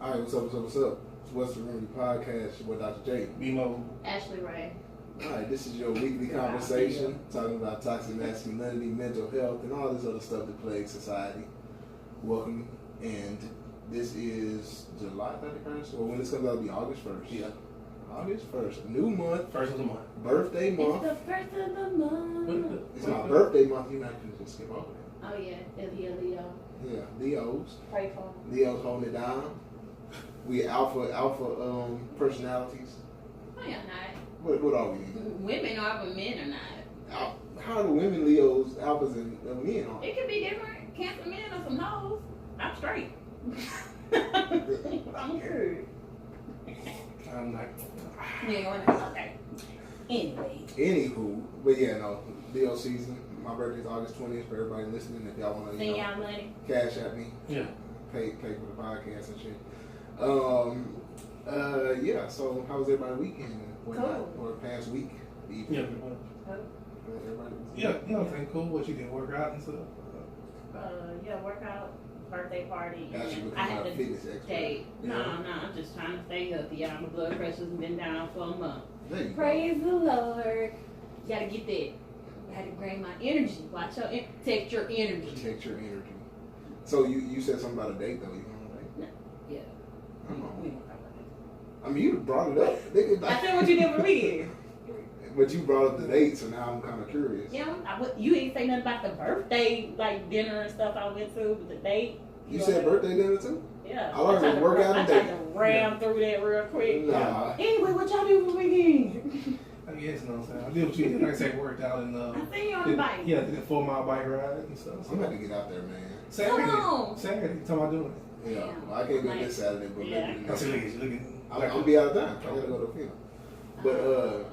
Alright, what's up? It's What's the Remedy Podcast with Dr. J. BMO. Ashley Ray. Alright, this is your weekly conversation talking about toxic masculinity, mental health, and all this other stuff that plagues society. Welcome, and this is July 31st, or when this comes out, it'll be August 1st. Yeah. August 1st. New month. First of the month. Birthday month. It's the first of the month. It's my birthday month. You might just skip over it. Oh yeah, it's Leo. Yeah, Leos. Pray for me. Leos holding it down. We alpha personalities. No, you're not. What are we? Women are, but men are not. How are the women Leos alphas and men are? It could be different. Cancer men are some hoes. I'm straight. I'm good. I'm not. Okay. Anywho, but yeah, no, Leo season. My birthday's August 20th for everybody listening. If y'all want to, Send y'all money. Cash at me. Yeah. Pay for the podcast and shit. Yeah. So how was everybody's weekend? Or past week? Yeah. Everybody. Yeah. You know what I'm saying? Cool. What you did? Work out and stuff. Yeah, workout, birthday party. Got you I had become a to fitness expert. date. No, I'm just trying to stay healthy. Y'all, my blood pressure's been down for a month. There you go. Praise the Lord. You gotta get that. I had to bring my energy. Watch your protect your energy. Protect your energy. So you said something about a date though. You want a date? No. Yeah. Come on. We don't talk about I mean, you brought it up. that. I said what you did for me. But you brought up the date, so now I'm kind of curious. Yeah, you ain't say nothing about the birthday like dinner and stuff I went to, but the date. You said birthday dinner too? Yeah. I learned to work out a I date. tried to ram through that real quick. Nah. Anyway, what y'all do for the weekend? I guess, you know what I'm saying? I did what you did. Like I said, worked out and I seen you on the bike. Yeah, did a 4-mile bike ride and stuff. I'm about to get out there, man. Saturday, tell me I'm doing it. Yeah, well, I can't go this Saturday, but Yeah. maybe I next said, week. look at I'm gonna be out of town. I gotta go to the funeral.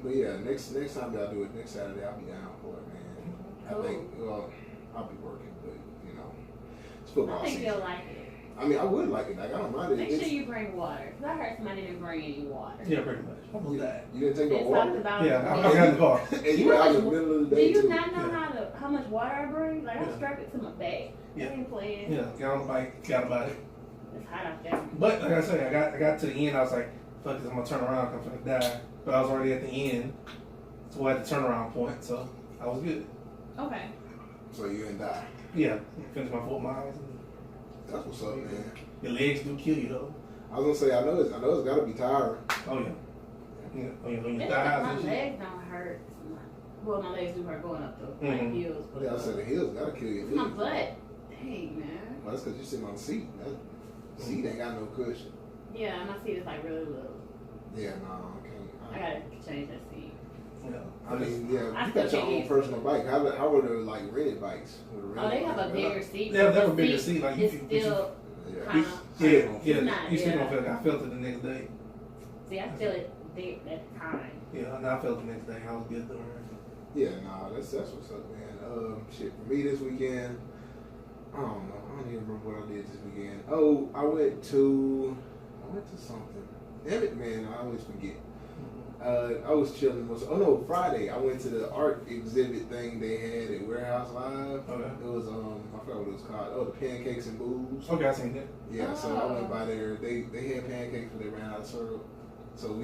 But yeah, next time y'all do it next Saturday, I'll be down for it, man. Cool. I think, well, I'll be working, but you know, it's football I think season. you'll like it. I mean, I would like it. Like, I don't mind it. Make sure you bring water. Cause I heard somebody didn't bring any water. Yeah, pretty much. Almost died. You didn't take no It's water? talked about. Yeah, I got in the car. And you were out in the middle of the Do day, you too. not know how much water I bring? Like, I Yeah. strap it to my back. Yeah. I ain't playing. Yeah, got on the bike, got about it. It's hot out there. But like I said, I got to the end. I was like, "Fuck this! I'm gonna turn around. I'm gonna die." But I was already at the end, so I had the turnaround point. So I was good. Okay. So you didn't die. Yeah, finished my 4 miles. That's what's up, man. Your legs do kill you though. I was gonna say, I know it's gotta be tiring. Oh yeah. On your My thighs and shit. legs don't hurt. Well, my legs do hurt going up the hills. But yeah, I said the hills gotta kill your feet. My butt. Dang, man. Well, that's because you're sitting on the seat. That seat ain't got no cushion. Yeah, my seat is like really little. Yeah, no, I I can't. gotta change that seat. Yeah. I mean, yeah, I you got still your own can't personal bike. How were the like rented bikes? Oh, they have a bigger seat. They have a The bigger seat, like, it's you- still Yeah. kind of. Yeah. Not, You still yeah. don't feel like I felt it the next day. See, I feel it there at the time. Yeah, and I felt it the next day. I was good doing it. Yeah, nah, that's what's up, man. Shit for me this weekend. I don't know. I don't even remember what I did this weekend. Oh, I went to something. Damn it, man! I always forget. I was chilling. Friday. I went to the art exhibit thing they had at Warehouse Live. Okay. It was I forgot what it was called. Oh, the Pancakes and Booze. Okay, I seen that. Yeah, so I went by there. They had pancakes, but they ran out of syrup. So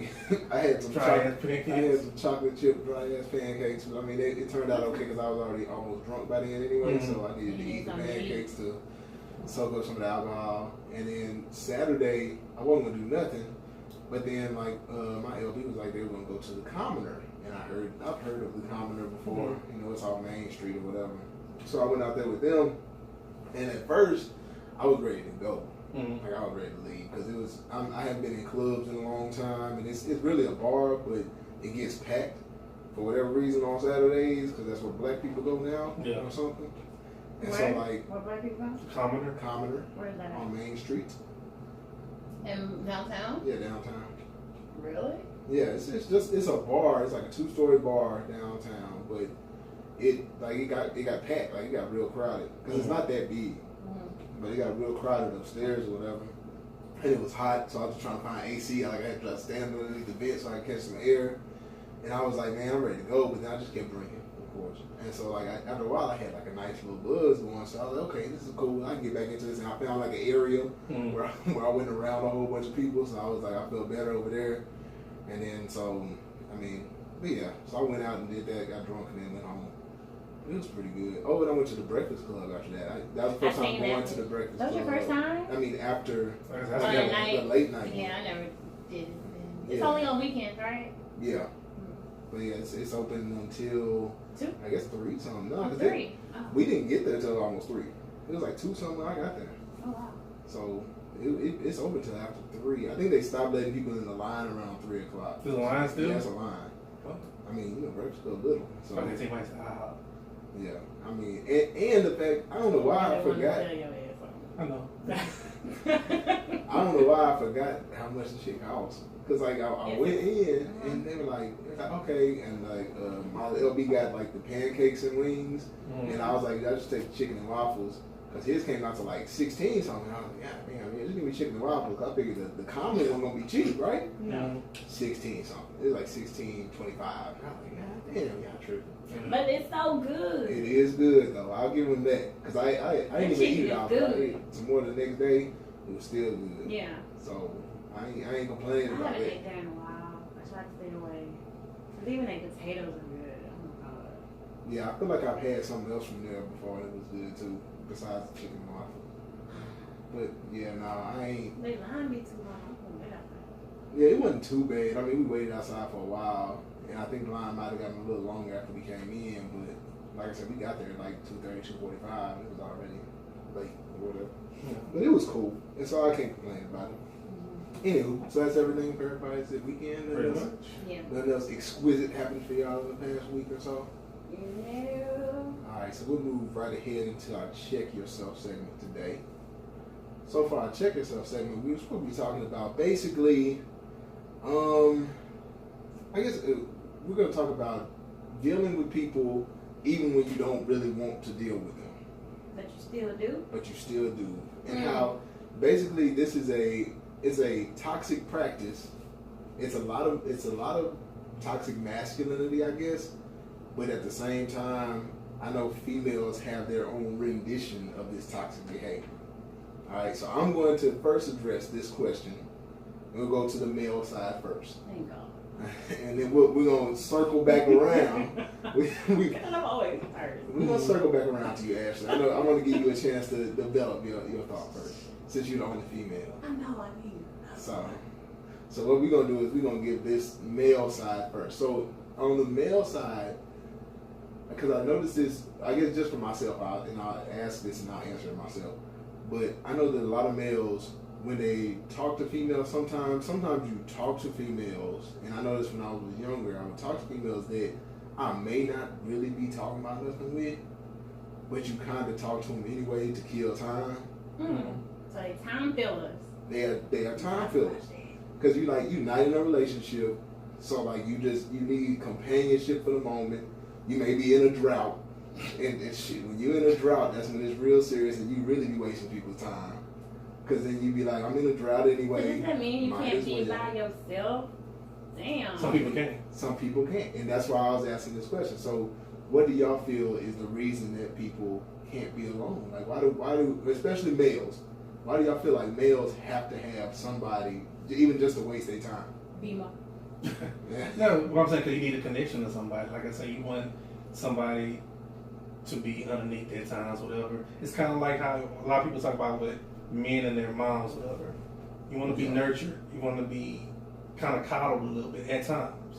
I had some Dry chocolate. ass pancakes. I had some chocolate chip dry ass pancakes. But I mean, it turned out okay because I was already almost drunk by the end anyway. Mhm. So I needed to You eat need the something to eat. pancakes to soak up some of the alcohol. And then Saturday, I wasn't gonna do nothing. But then like my LB was like they were gonna go to the Commoner, and I've heard of the Commoner before. Mhm. You know, it's all Main Street or whatever. So I went out there with them, and at first I was ready to go. Mm-hmm. Like I was ready to leave because I haven't been in clubs in a long time, and it's really a bar, but it gets packed for whatever reason on Saturdays because that's where black people go now Yeah. or something. And Where? so like Where black people go? Commoner. Commoner Where is that at? on Main Street, In downtown? yeah, downtown. Really? Yeah, it's a bar. It's like a 2-story bar downtown, but it got packed. Like it got real crowded because it's not that big, but it got real crowded upstairs or whatever. And it was hot, so I was just trying to find AC. I had to stand underneath the vent so I could catch some air. And I was like, man, I'm ready to go. But then I just kept drinking. course. And so like after a while, I had like a nice little buzz going. So I was like, okay, this is cool. I can get back into this. And I found like an area where I went around a whole bunch of people. So I was like, I felt better over there. And then so I mean, but yeah. So I went out and did that. Got drunk and then went home. It was pretty good. Oh, and I went to the Breakfast Club after that. That was the first time going to the Breakfast Club. That was your first time? I mean, after the late night. Yeah, I never did it. It's only on weekends, right? Yeah. But yeah, it's open until 2? I guess 3 something. No, 3. We didn't get there until almost 3. It was like 2 something when I got there. Oh wow. So it's open till after 3. I think they stopped letting people in the line around 3 o'clock. There's a line still? Yeah, there's a line. Oh. I mean, Breakfast Club little. So they take my IHOP. yeah, I mean, and the fact I don't know why I forgot. I know. I don't know why I forgot how much the shit cost. Cause like I went in and they were like okay, and like my LB got like the pancakes and wings, and I was like, I just take chicken and waffles. Cause his came out to like 16 something. I was like, yeah, man, just give me chicken and waffles. I figured the common wasn't gonna be cheap, right? No. 16 something. It was like 16.25. I was like, God damn, y'all tripping. But it's so good. It is good though. I'll give him that. Cause I didn't even eat it off. I ate some more the next day. It was still good. Yeah. So I ain't complaining about I haven't it. ate there in a while. I tried to stay away. Cause even their potatoes are good. Oh my god. Yeah, I feel like I've had something else from there before and it was good too, besides the chicken and waffle. But yeah, I ain't. They line me too long. I'm gonna get out there. Yeah, it wasn't too bad. I mean, we waited outside for a while, and I think the line might have gotten a little longer after we came in. But like I said, we got there at like 2:30, 2:45. It was already late or whatever. Yeah. But it was cool, and so I can't complain about it. Anywho, so that's everything for everybody's weekend. Pretty much. Yeah. Nothing else exquisite happened for y'all in the past week or so? No. Alright, so we'll move right ahead into our Check Yourself segment today. So for our Check Yourself segment, we were supposed to be talking about basically, I guess we're going to talk about dealing with people even when you don't really want to deal with them. But you still do? But you still do. And how basically this is it's a toxic practice. It's a lot of toxic masculinity, I guess. But at the same time, I know females have their own rendition of this toxic behavior. All right, so I'm going to first address this question. We'll go to the male side first. Thank God. And then we're going to circle back around. I'm always first. We're going to circle back around to you, Ashley. I want to give you a chance to develop your thought first, since you're the only female. I know I need it. So what we're going to do is we're going to give this male side first. So on the male side, because I noticed this, I guess just for myself, and I'll ask this and I'll answer it myself. But I know that a lot of males, when they talk to females, sometimes you talk to females, and I noticed when I was younger, I would talk to females that I may not really be talking about nothing with, but you kind of talk to them anyway to kill time. So they time fillers. They are time fillers. Because you're not in a relationship, so like you need companionship for the moment. You may be in a drought, and shit, when you're in a drought, that's when it's real serious, and you really be wasting people's time. Because then you be like, I'm in a drought anyway. Does that mean you can't be by yourself? Damn. Some people can't. Some people can't, and that's why I was asking this question. So, what do y'all feel is the reason that people can't be alone? Like, why do especially males? Why do y'all feel like males have to have somebody, even just to waste their time? Bima. Yeah. No, what I'm saying, because you need a connection to somebody. Like I say, you want somebody to be underneath their times, whatever. It's kind of like how a lot of people talk about with men and their moms, whatever. You want to be nurtured. You want to be kind of coddled a little bit at times.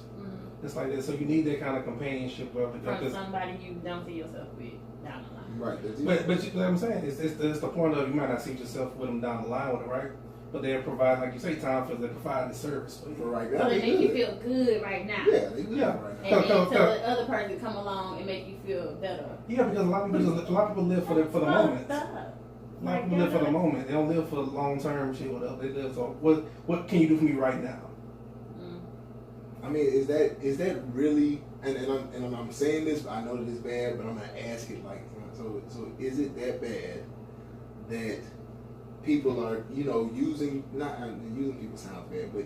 It's like that. So you need that kind of companionship. From somebody you don't see yourself with down the line. Right. But what I'm saying is it's the point of you might not see yourself with them down the line with it, right? But they provide, like you say, time for they provide the service for you. Right now, so they make you feel good right now. Yeah, they good right now. And then until the other person come along and make you feel better. Yeah, because a lot of people live for the moment. A lot of people live for the moment. They don't live for long term shit. Whatever they live. So what can you do for me right now? I mean, is that really? And I'm saying this. I know that it's bad, but I'm gonna ask it like so. Is it that bad that people are using using people sounds bad, but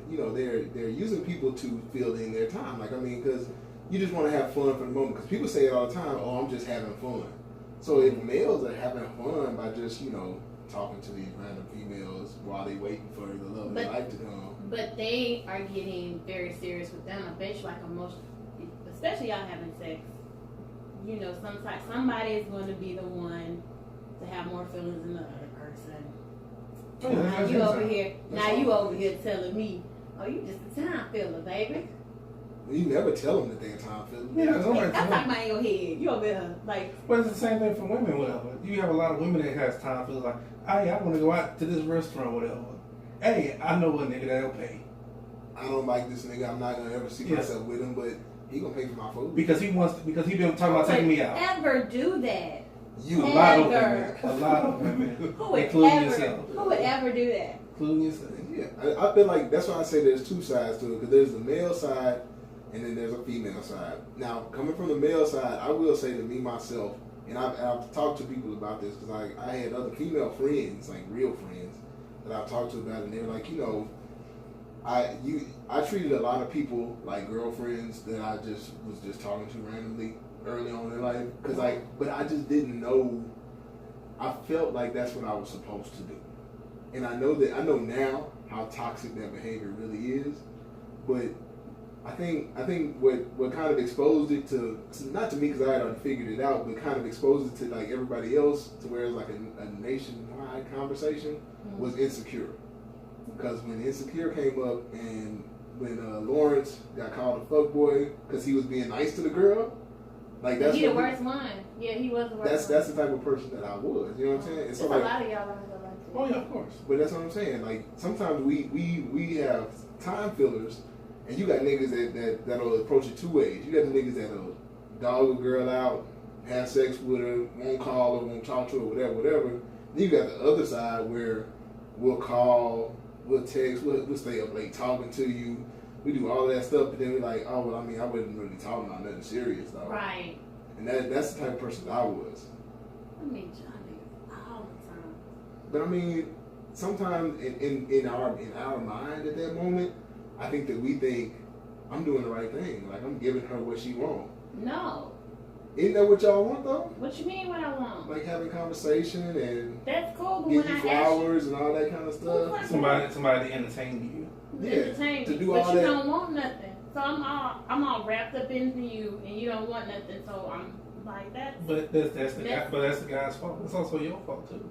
they're using people to fill in their time? Like, I mean, because you just want to have fun for the moment. Because people say it all the time, oh, I'm just having fun. So if males are having fun by just, talking to these random females while they waiting for the love of their life to come. But they are getting very serious with them. I bet you like emotion, especially y'all having sex. Somebody is going to be the one to have more feelings than the other person. Now you over here telling me, oh, you just a time filler, baby. You never tell them that they're a time filler. Yeah, I'm talking about in your head. You over there like. But it's the same thing for women, whatever. You have a lot of women that has time fillers like, hey, I want to go out to this restaurant, whatever. Hey, I know a nigga that'll pay. I don't like this nigga. I'm not gonna ever see myself with him, but he gonna pay for my food because he been talking about taking me out. Ever do that? A lot of women, including yourself. Who would ever do that? Including yourself. Yeah, I feel like that's why I say there's two sides to it, because there's the male side and then there's a female side. Now, coming from the male side, I will say to me myself, and I've talked to people about this because I had other female friends, like real friends, that I've talked to about it, and they're like, I treated a lot of people like girlfriends that I just was just talking to randomly early on in life, but I just didn't know. I felt like that's what I was supposed to do, and I know now how toxic that behavior really is. But I think what kind of exposed it to, not to me because I had already figured it out, but kind of exposed it to like everybody else, to where it's like a nationwide conversation, was Insecure. Because when Insecure came up and when Lawrence got called a fuckboy because he was being nice to the girl, like that's the worst one. Yeah, he was the worst. That's the type of person that I was. You know what I'm saying? And so, a lot of y'all like that. Oh yeah, of course. But that's what I'm saying. Like sometimes we have time fillers, and you got niggas that'll approach it two ways. You got the niggas that'll dog a girl out, have sex with her, won't call her, won't talk to her, whatever. Then you got the other side where we'll call, we'll text, we'll stay up late talking to you. We do all of that stuff, but then we're like, oh, well, I wasn't really talking about nothing serious, though. Right. And that's the type of person that I was. Johnny, all the time. But sometimes in our mind at that moment, I think that we think, I'm doing the right thing. Like, I'm giving her what she wants. No. Isn't that what y'all want, though? What you mean what I want? Like having conversation and that's cool, but give when you flowers and all that kind of stuff. Somebody to entertain you. Entertain to me, do but all you that. don't want nothing. So I'm all wrapped up into you, and you don't want nothing. So I'm like that. But that's the guy's fault. It's also your fault too.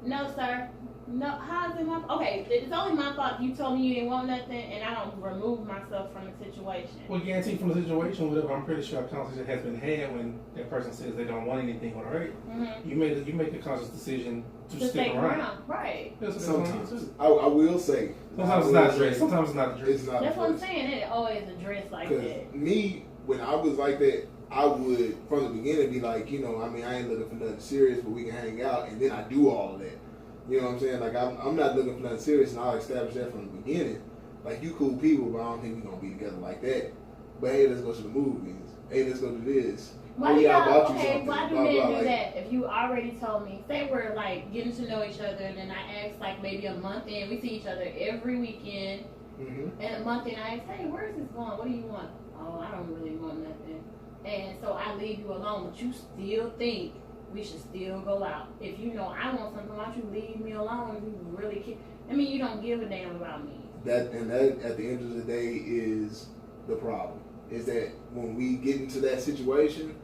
No, sir. No, how is it my fault? Okay, it's only my fault. You told me you didn't want nothing, and I don't remove myself from the situation. Well, guaranteed from the situation, whatever. I'm pretty sure a conversation has been had when that person says they don't want anything on right. Mm-hmm. You make a conscious decision to stick around. Right. Sometimes I will say. Sometimes it's not addressed. Sometimes it's not addressed. That's what I'm saying. It always addressed like that. Me, when I was like that, I would from the beginning be like, I ain't looking for nothing serious, but we can hang out, and then I do all of that. You know what I'm saying? Like, I'm not looking for nothing serious, and I'll establish that from the beginning. Like, you cool people, but I don't think we're going to be together like that. But, hey, let's go to the movies. Hey, let's go to this. Why do men do that? If you already told me, say we're, like, getting to know each other, and then I ask, like, maybe a month in, we see each other every weekend, and a month in, I ask, hey, where's this going? What do you want? Oh, I don't really want nothing. And so I leave you alone, but you still think we should still go out. If you know I want something, why don't you leave me alone if you really care? You don't give a damn about me. That at the end of the day is the problem. Is that when we get into that situation,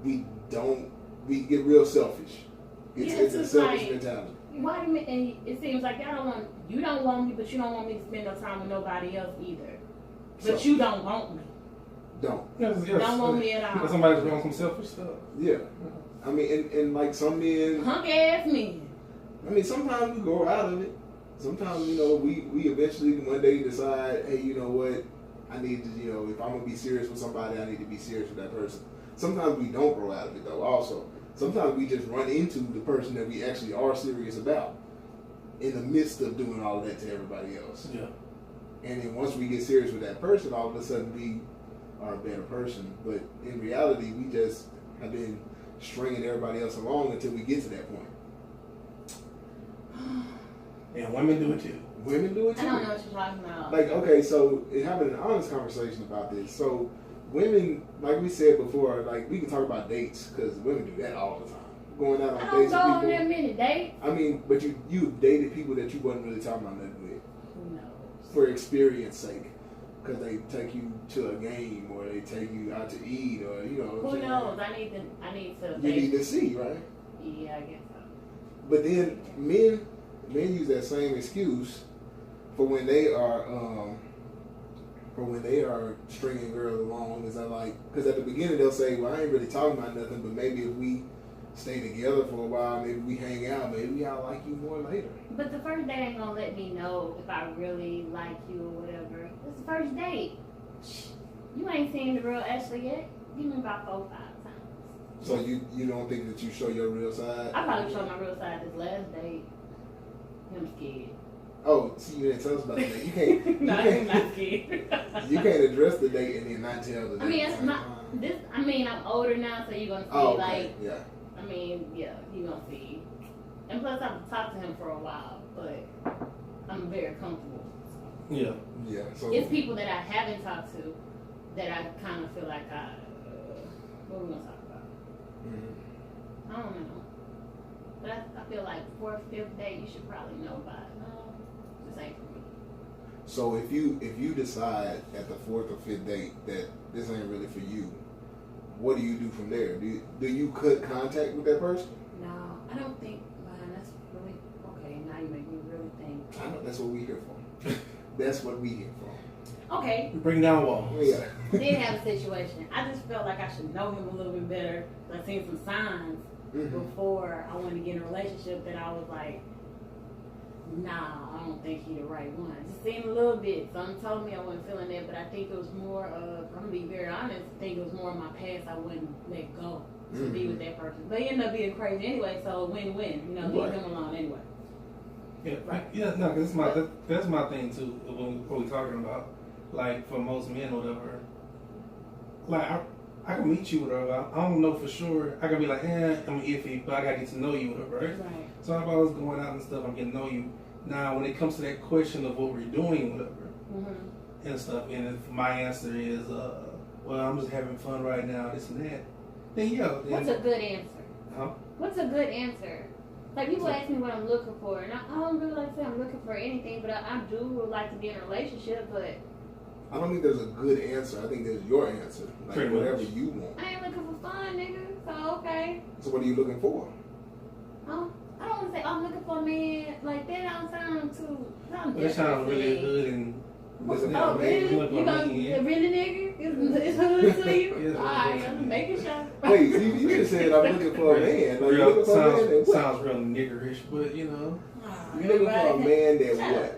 we get real selfish. It's a selfish mentality. Why do you? And it seems like you don't want me, but you don't want me to spend no time with nobody else either. But you don't want me. Don't. Yes. Don't want me at all. Somebody's doing some selfish stuff. Yeah. And like some men, punk ass men. Sometimes we grow out of it. Sometimes, we eventually one day decide, hey, you know what? I need to, if I'm gonna be serious with somebody, I need to be serious with that person. Sometimes we don't grow out of it though. Also, sometimes we just run into the person that we actually are serious about in the midst of doing all of that to everybody else. Yeah. And then once we get serious with that person, all of a sudden we are a better person. But in reality, we just have been stringing everybody else along until we get to that point. And women do it too. Women do it too. I don't know what you're talking about. Like, okay, so having an honest conversation about this. So women, like we said before, like we can talk about dates because women do that all the time. Going out on I don't dates go with on people. that many dates. I mean, but you dated people that you wasn't really talking about nothing with Who knows? for experience sake, because they take you to a game or they take you out to eat or you know. Who knows? I need to. You need to see, right? Yeah, I guess so. But then men use that same excuse for when they are stringing girls along. Is that like, because at the beginning they'll say, well, I ain't really talking about nothing, but maybe if we stay together for a while, maybe we hang out, maybe I'll like you more later. But the first date ain't gonna let me know if I really like you or whatever. It's the first date. You ain't seen the real Ashley yet. Give me about 4 or 5 times. So you don't think that you show your real side? I probably showed my real side this last date. I'm scared. Oh, see, you didn't tell us about the date. You can't. No, I'm not scared. You can't address the date and then not tell the date. I mean, it's not this. I mean, I'm older now, so you're gonna see Oh, okay. like. Yeah. I mean, yeah, you're gonna see. And plus, I've talked to him for a while, but I'm very comfortable. Yeah. Yeah. So It's people that I haven't talked to that I kind of feel like what are we gonna talk about? Mhm. I don't know. But I feel like 4th, 5th date, you should probably know by it. No, this ain't for me. So if you decide at the 4th or 5th date that this ain't really for you, what do you do from there? Do you cut contact with that person? No, I don't think, man, that's really, okay, now you make me really think. I know that's what we here for. That's what we here for. Okay, Bring down walls. Yeah. did have a situation. I just felt like I should know him a little bit better. I seen some signs Mhm. before I wanted to get in a relationship that I was like, nah, I don't think he the right one. It just seemed a little bit. Something told me I wasn't feeling that, but I think it was more of, I'm gonna be very honest, I think it was more of my past I wouldn't let go to be with that person. But he ended up being crazy anyway, so win-win. You know, leave him alone anyway. Yeah, yeah, no, cause that's my thing too. What we talking about, like for most men, or whatever. Like I can meet you, whatever. I don't know for sure. I can be like, I'm iffy, but I gotta get to know you, whatever. Right? Right. So I'm always going out and stuff. I'm getting to know you. Now, when it comes to that question of what we're doing, whatever, and stuff, and if my answer is, well, I'm just having fun right now, this and that, then yeah. Then, What's a good answer? Huh? What's a good answer? Like, people ask me what I'm looking for, and I don't really like to say I'm looking for anything, but I do would like to be in a relationship, but I don't think there's a good answer. I think there's your answer. Like Pretty whatever much. you want. I ain't looking for fun, nigga, so okay. So what are you looking for? I don't want to say, I'm looking for a man, like, that don't sound too, That sounds really good and. Listen, Oh, really? Look You on gonna, me, yeah. really, nigga? It's hood to you? Yes, Alright, yes. I'm making sure. Wait, you just said I'm looking for a man. Like, you Real, looking for a man that what? sounds real niggerish, but you know. You looking for a man that Shut what? up.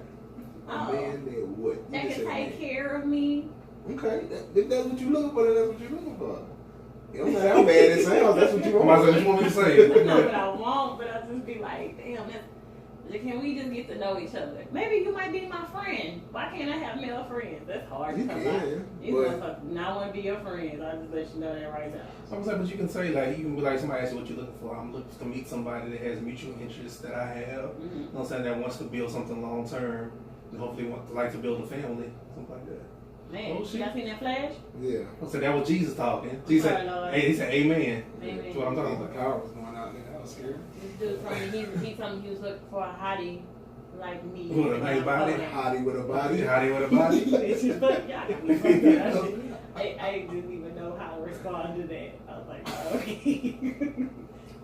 A Oh. man that what? You That just can said take man. care of me. Okay, if that's what you're looking for, then that's what you're looking for. It don't matter how bad it sounds, that's what you I might as well want. just want me to I say. know what I want, but I just be like, damn, can we just get to know each other? Maybe you might be my friend. Why can't I have male friends? That's hard You to come can, by. You but- motherfuckers not want to be your friends. I just let you know that right now. So I'm saying, but you can say like, you can be like, somebody asks you what you're looking for. I'm looking to meet somebody that has mutual interests that I have. Mm-hmm. You know what I'm saying? That wants to build something long term, and hopefully want to like to build a family, something like that. Man, Oh, shit. you seen that flash? Yeah. So that was Jesus talking. Jesus Sorry, said, Lord. hey, he said, Amen. Amen. That's what I'm talking The about. car was going out there. I was scared. This dude told me he told me he was looking for a hottie like me. What, a nice body? Hottie with a body. How they with a body? It's just like, y'all got me fucked up. I didn't even know how to respond to that. I was like, oh, okay.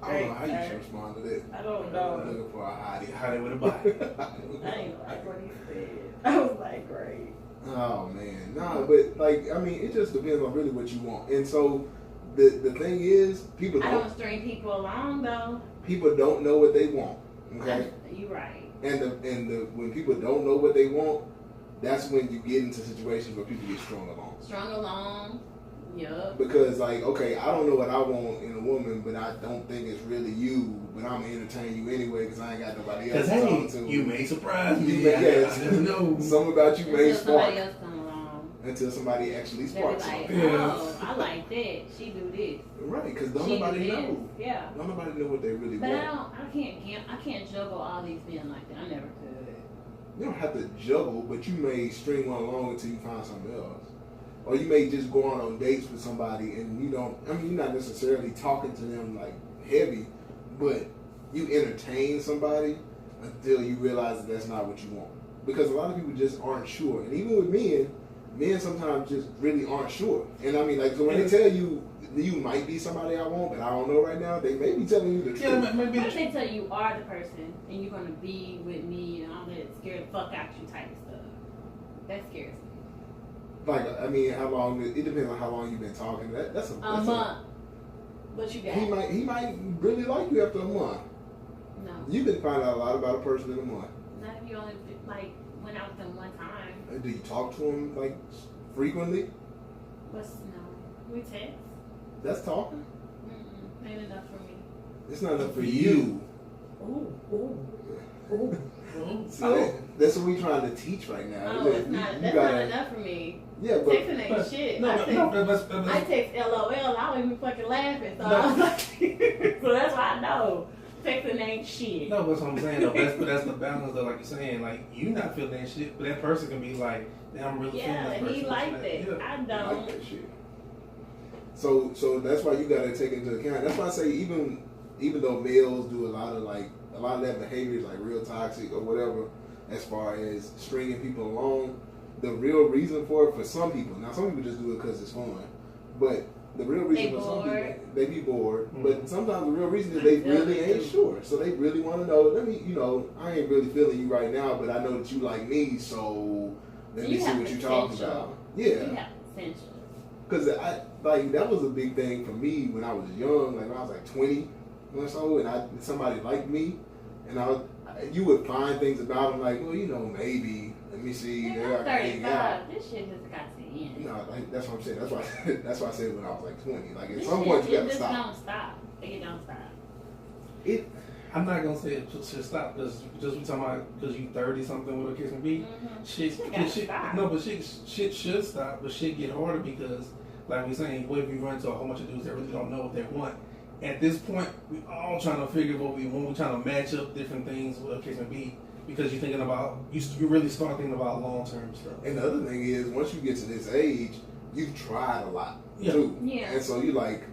I don't know how you should respond to that. I don't I'm know. looking for a hottie. How they with a body? I ain't like what he said. I was like, great. Oh man, nah, but like I mean, it just depends on really what you want. And so the thing is, people I don't don't string people along though. people don't know what they want. Okay, You right. and the when people don't know what they want, that's when you get into situations where people get strung along. Strung along. Yup. Because like, okay, I don't know what I want in a woman, but I don't think it's really you. But I'm gonna entertain you anyway because I ain't got nobody else Because to hey, talk to. you may surprise me. You may- yes. I never know. Something about you may Until spark somebody else come along. until somebody actually They be sparks like, something. Yeah. oh, I like that. She do this. Right? Because don't She nobody do this. know. Yeah. Don't nobody know what they really But want. I can't juggle all these men like that. I never could. You don't have to juggle, but you may string one along until you find something else. or you may just go on dates with somebody and you don't. I mean, you're not necessarily talking to them like heavy, but you entertain somebody until you realize that that's not what you want. Because a lot of people just aren't sure, and even with men sometimes just really aren't sure. And I mean, like, so when they tell you might be somebody I want, but I don't know right now, they may be telling you the truth. Yeah, maybe if they tell you are the person and you're gonna be with me and all that scare the fuck out you type of stuff, that scares me. Like, I mean, how long? It depends on how long you've been talking. That's a month. What you got? He might really like you after a month. No. You can find out a lot about a person in a month. Not if you only like went out with them one time. Do you talk to him like frequently? No. We text. That's talking. Ain't enough for me. It's not enough for you. Ooh. See, that's what we trying to teach right now. Oh, it's not. That's not enough for me. Yeah, but texting ain't shit. I text LOL. I don't even fucking laughing. So, so that's why I know texting ain't shit. No, that's what I'm saying. Though. That's the balance. Though, like you're saying, like you not feeling that shit, but that person can be like, "Damn, I'm really feeling this person." Yeah, he liked it. Yeah. I don't like that shit. So that's why you gotta take into account. That's why I say even though males do a lot of that behavior is like real toxic or whatever, as far as stringing people along, the real reason for it for some people. Now some people just do it because it's fun, but the real reason for some people they be bored. Mm-hmm. But sometimes the real reason is they really ain't sure. So they really want to know. Let me, I ain't really feeling you right now, but I know that you like me. So let me see what you're talking about. Yeah. You have potential. Because that was a big thing for me when I was young, like when I was like 20 or so, and somebody liked me, and you would find things about them like, well, maybe, let me see. I'm 35. This shit just got to end. No, that's what I'm saying. That's why I said when I was like 20. Like at some point you gotta stop. It don't stop. It don't stop. I'm not gonna say it should stop because we talking about because you 30 something with a kiss and beat. Shit should stop, but shit get harder because, like we saying, what if you run into a whole bunch of dudes that really don't know what they want? At this point, we all trying to figure what we want. We're trying to match up different things with a kiss and beat because you're thinking about you really start thinking about long term stuff. And the other thing is, once you get to this age, you've tried a lot too. Yeah. And so you like.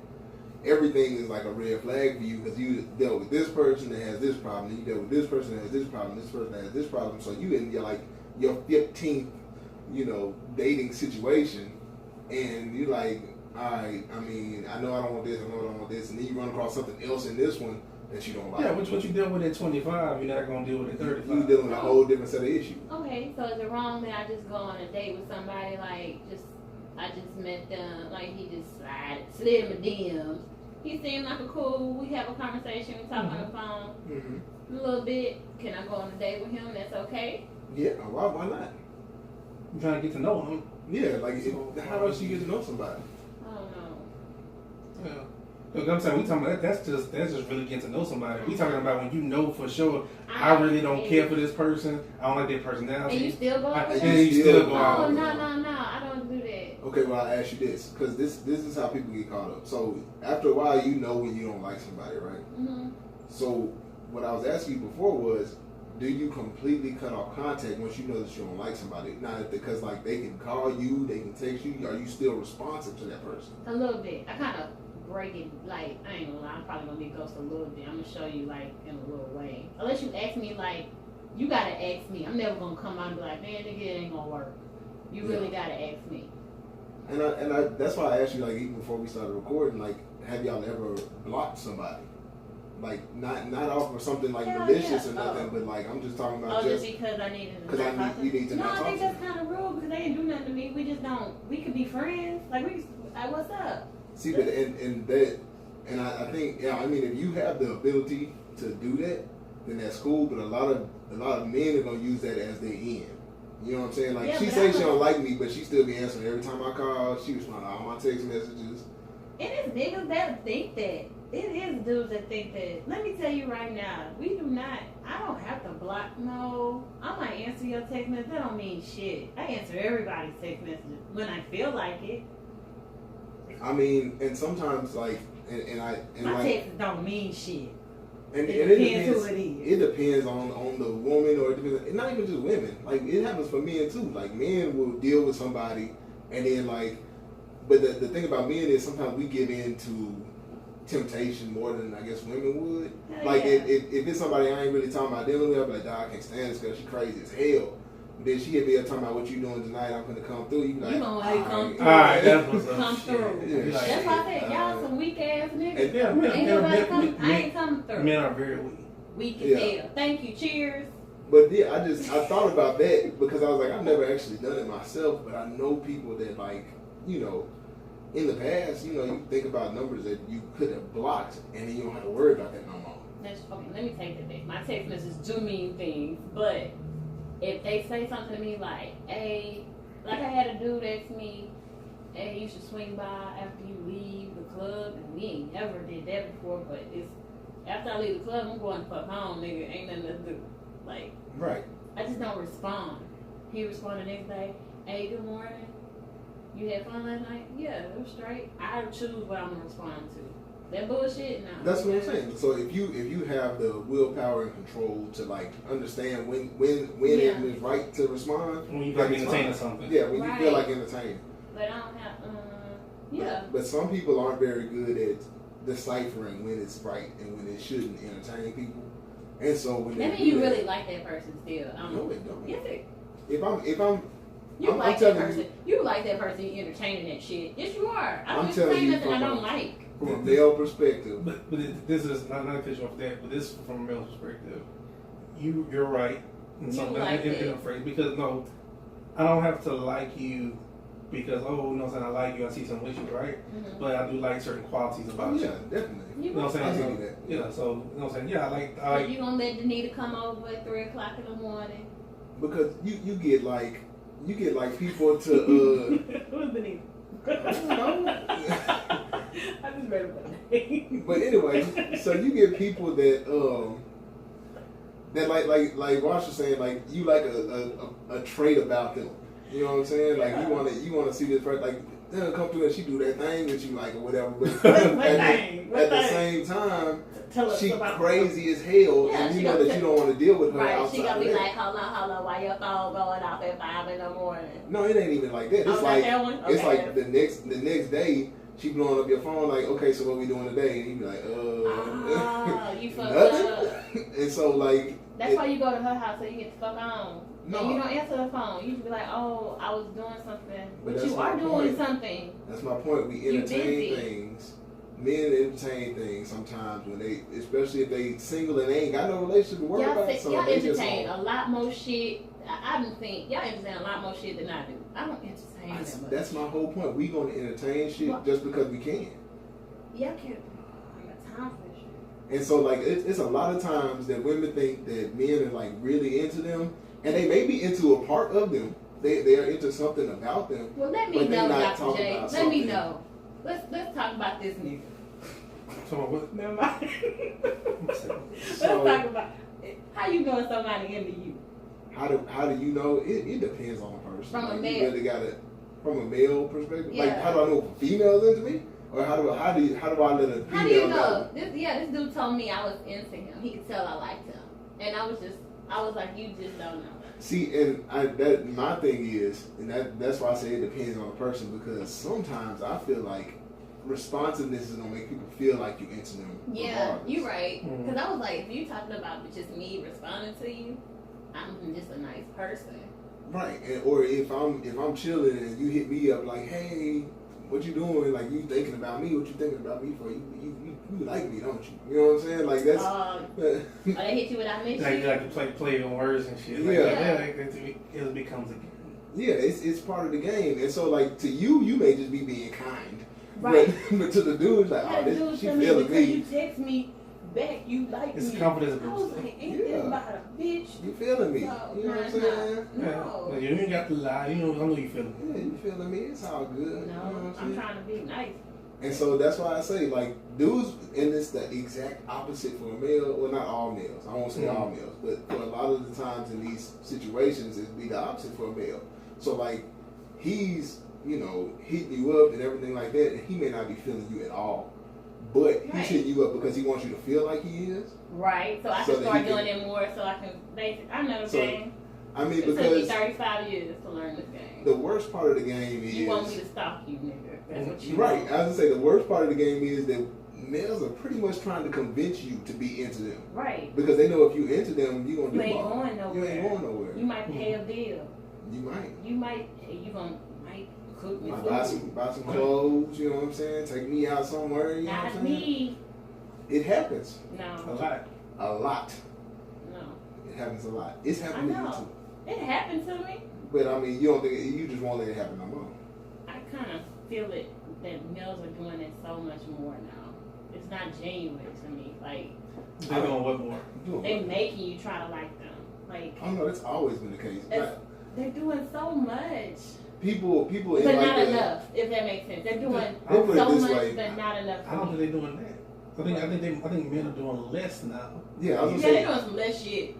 Everything is like a red flag for you because you dealt with this person that has this problem, and you dealt with this person that has this problem, this person that has this problem. So you in your 15th, dating situation, and you're like, all right, I mean, I know I don't want this, I know I don't want this, and then you run across something else in this one that you don't like. Yeah, what you dealt with at 25, you're not gonna deal with at 35. You're dealing with a whole different set of issues. Okay, so is it wrong that I just go on a date with somebody I just met them, like he just slid in my DMs. He seemed like we have a conversation, we talk on the phone a little bit. Can I go on a date with him? That's okay? Yeah, why not? I'm trying to get to know him. Yeah, how else you get to know somebody? I don't know. Yeah. Look, I'm saying we talking about that's just really getting to know somebody. We talking about when you know for sure I really don't care for this person. I don't like their personality. And you still go out with them? And you still go out. Oh no, I don't do that. Okay, well I ask you this because this is how people get caught up. So after a while, you know when you don't like somebody, right? Mm-hmm. So what I was asking you before was, do you completely cut off contact once you know that you don't like somebody? Not because they can call you, they can text you. Are you still responsive to that person? A little bit. I kind of break it, I ain't gonna lie, I'm probably gonna be ghost a little bit. I'm gonna show you in a little way. Unless you ask me you gotta ask me. I'm never gonna come out and be like, man, nigga, it ain't gonna work. You really gotta ask me. And I that's why I asked you even before we started recording, have y'all ever blocked somebody? Not off of something malicious or nothing, but I'm just talking about just because I needed to because you need to not talk to me. No, I think that's kind of rude because they didn't do nothing to me. We just don't. We could be friends. What's up? See, but I think I mean if you have the ability to do that, then that's cool. But a lot of men are gonna use that as their end. You know what I'm saying? She says she don't like me, but she still be answering every time I call. She respond to all my text messages. It is niggas that think that. It is dudes that think that. Let me tell you right now, we do not. I don't have to block. No, I might answer your text message. That don't mean shit. I answer everybody's text messages when I feel like it. I mean, and sometimes my texts don't mean shit. And it depends who it is. It depends on the woman, or it depends. Not even just women. It happens for men too. Men will deal with somebody, And then like, but the thing about men is sometimes we give in to temptation more than I guess women would. Hell Like yeah. if it's somebody I ain't really talking about dealing with, I'll be like, I can't stand this girl, she crazy as hell. Then she hit me up talking about what you doing tonight, I'm gonna come through. You be like, You gonna let it come through. Alright, that's what's up. Come Shit. through. Yeah, like, That's why I said y'all some weak ass niggas. And- yeah, men, Ain't nobody come. I ain't coming through. men are very weak. Weak as Yeah. hell. Thank you. Cheers. But yeah, I thought about that because I was like, I've never actually done it myself, but I know people that like, you know, in the past, you know, you think about numbers that you could have blocked and then you don't have to worry about that no more. That's okay. Let me take that back. My text messages do mean things, but if they say something to me like, "Hey," like I had a dude ask me, "Hey, you should swing by after you leave the club," and we ain't never did that before. But it's after I leave the club, I'm going to fuck home, nigga. Ain't nothing to do. Like, Right. I just don't respond. He responded the next day, "Hey, good morning. You had fun last night?" "Yeah, it was straight." I choose what I'm gonna respond to. That bullshit, no. That's what I'm saying. So if you have the willpower and control to like understand when Yeah. it is right to respond, When you then got it's entertaining fine. something. Yeah, when you Right. feel like entertaining. But I don't have. Yeah. But some people aren't very good at deciphering when it's right and when it shouldn't entertain people. And so when That they means do you that, really like that person still. no, it don't. Yes, it. If I'm You I'm like that telling person. You like that person entertaining that shit. Yes, you are. I I'm don't telling entertain you nothing I from don't a- like. from a male perspective, But this is not to cut you off that, but this is from a male perspective. You're right in You something like in it. a phrase because no, I don't have to like you because you know what I'm saying, I like you, I see something with you, right? Mhm. But I do like certain qualities oh about yeah, you. definitely. You You know what I'm I saying? give So, you that. yeah, so you know what I'm saying? Yeah, I So like you gonna let Danita come over at 3:00 in the morning? Because you get like people to Who's Danita? I don't know. I just read about it. But anyway, so you get people that like Ross was saying, like you like a trait about them. You know what I'm saying? Like you wanna see this person, like they'll come through and she do that thing that you like or whatever. But at the same time, Tell us she about crazy as hell, Yeah, and she you know gonna that you don't want to deal with her Right, outside she gonna of be that. like, hold on, why your phone going off at 5 in the morning? No, it ain't even like that. It's Oh, not like that one? it's Okay. like the next day she blowing up your phone like, okay, so what we doing today? And you be like, Oh, you fucked nothing. up. And so like That's why you go to her house so you get the fuck on. No. And you don't answer the phone. You just be like, oh, I was doing something. But But that's you my are doing point. something. That's my point. We You entertain busy. things. Men entertain things sometimes when they, especially if they single and they ain't got no relationship to worry about. So Y'all they just entertain on. a lot more shit. I didn't think y'all entertain a lot more shit than I do. I don't entertain that much. That's my whole point. We gonna entertain shit Well- just because we can. Y'all can't. I got time for this shit. And so like it's a lot of times that women think that men are like really into them, and they may be into a part of them. They are into something about them. Well, let me But they know, not Dr. talking J. about Let me something. know. Let's talk about this nigga. so what Never mind. Let's So- talk about how you know somebody into you. How do you know? It depends on the person. From a like, male. You really gotta from a male perspective. Like Yeah. how do I know if a female's into me? Or how do I let a female How do you know? This dude told me I was into him. He could tell I liked him, and I was like, you just don't know. See, and that my thing is, and that's why I say it depends on the person, because sometimes I feel like responsiveness is gonna make people feel like you into them. Yeah, regardless. you right. Mhm. Because I was like, if you talking about just me responding to you, I'm just a nice person. Right, or if I'm chilling and you hit me up like, hey, what you doing? Like you thinking about me? What you thinking about me for? You like me, don't you? You know what I'm saying? Like that's. Or they hit you with I miss like you you. like to play on words and shit. Like, Yeah. it becomes a game. Yeah, it's part of the game, and so like to you may just be being kind, Right. But to the dude, like, Had oh, a dude this, she tell me feeling because me. you text me back, you like It's me. confidence I was booster. like, ain't Yeah. that about a bitch? You feeling me? So, You know what I'm nah, saying? Yeah. No. Like, you ain't got to lie. You know, I know you feel it. Yeah, you feeling me? It's all good. You know No, what I'm I'm saying? trying to be nice. And so that's why I say, like, dudes, and it's the exact opposite for a male. Well, not all males. I won't say all males, but for a lot of the times in these situations, it'd be the opposite for a male. So, like, he's, you know, hitting you up and everything like that, and he may not be feeling you at all. But he's Right. hitting you up because he wants you to feel like he is. Right, so I So can that start he can- doing it more so I can basic. I know the So- game. I mean, it took me because 35 years to learn this game. the worst part of the game is You want me to stalk you, nigga. That's what you right. want. I was gonna say the worst part of the game is that males are pretty much trying to convince you to be into them. Right. Because they know if you into them, you gonna You do ain't more. going nowhere. You ain't going nowhere. You might pay a bill. You might. You might cook me Might food. buy some clothes, you know what I'm saying? Take me out somewhere, you know what Not I'm saying? me. It happens. A No. lot. A lot. No. It happens a lot. It's I happened to you know. too. It happened to me. But I mean, you don't think you just won't let it happen no more. I kind of feel it that males are doing it so much more now. It's not genuine to me. Like, They doing what more? they making you try to like them. Like, I don't know. That's always been the case. they're doing so much. People, But in not like enough, if that makes sense. They're doing I'll put it so this much, way. but not enough. I don't think they're doing that. I think men are doing less now. Yeah, I was gonna Yeah, they're say, doing some less shit.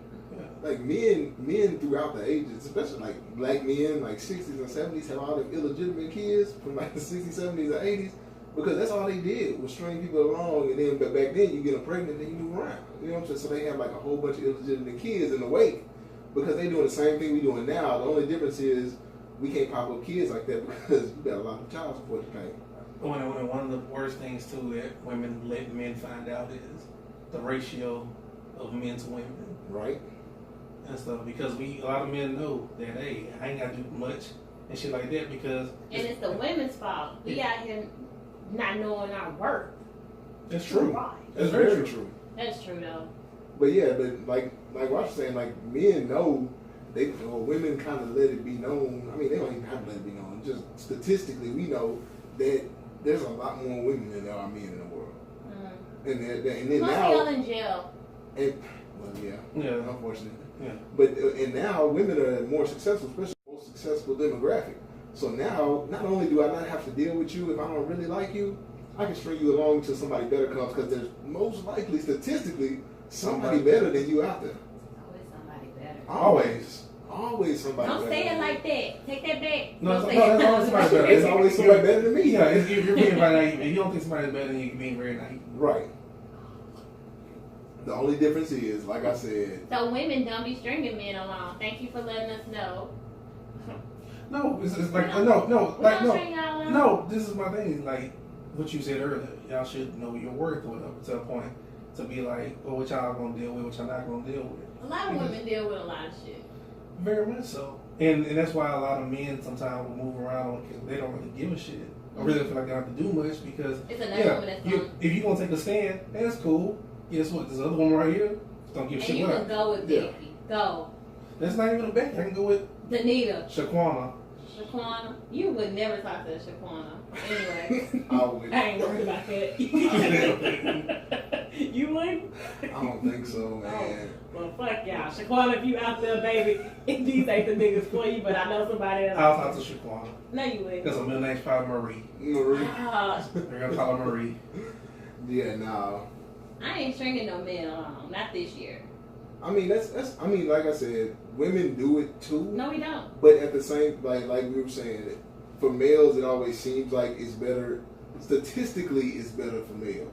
like men throughout the ages, especially like black men, like 60s and 70s, have all them illegitimate kids from like the 60s, 70s, or 80s, because that's all they did was string people along, and then but back then you get them pregnant, then you move around. You know what I'm saying? So they have like a whole bunch of illegitimate kids in the wake because they doing the same thing we doing now. The only difference is we can't pop up kids like that because you got a lot of child support to pay. One of the worst things too that women let men find out is the ratio of men to women. Right. And stuff, because a lot of men know that, hey, I ain't gotta do much and shit like that because And it's the women's fault. We out here not knowing our worth. that's true. Why? That's very true. That's true though. But yeah, but like Ross was saying, like men know women kind of let it be known. I mean, they don't even have to let it be known. Just statistically, we know that there's a lot more women than there are men in the world. And then Most now, y'all in jail. and well, yeah, unfortunately. Yeah. But and now women are more successful, especially the most successful demographic. So now, not only do I not have to deal with you if I don't really like you, I can string you along till somebody better comes because there's most likely, statistically, somebody better than you out there. Always somebody better. Always somebody Don't better. say it like that. Take that back. No, Don't no, say that's it always somebody better. There's always somebody better than me. Yeah, you're being very naive. If you don't think somebody's better than you, you're being very naive. Right. The only difference is, like I said, So women don't be stringing men along. Thank you for letting us know. No, it's like We no, We like don't no, string y'all along. no. This is my thing. Like what you said earlier, y'all should know your worth or whatever to a point to be like, well, what y'all gonna deal with, what y'all not gonna deal with. A lot of women deal with a lot of shit. Very much so, and that's why a lot of men sometimes will move around because they don't really give a shit. I really feel like they don't have to do much because It's another woman that's going. if you gonna take a stand, that's cool. Guess what? This other one right here don't give a And shit you what. can go with Yeah. Becky. Go. That's not even a bet. I can go with Danita. Shaquana. Shaquana. You would never talk to Shaquana. Anyway. I would. I ain't worried about that. You wouldn't? I don't think so, man. Well, fuck y'all. Shaquana, if you out there, baby, these ain't the niggas for you, but I know somebody else. I'll talk to Shaquana. No, you wouldn't. Because her middle name's probably Marie. Marie. They're gonna call her Marie. Yeah, nah. I ain't stringing no men along. Not this year. I mean, that's. I mean, like I said, women do it too. No, we don't. But at the same, like we were saying, for males, it always seems like it's better. Statistically, it's better for males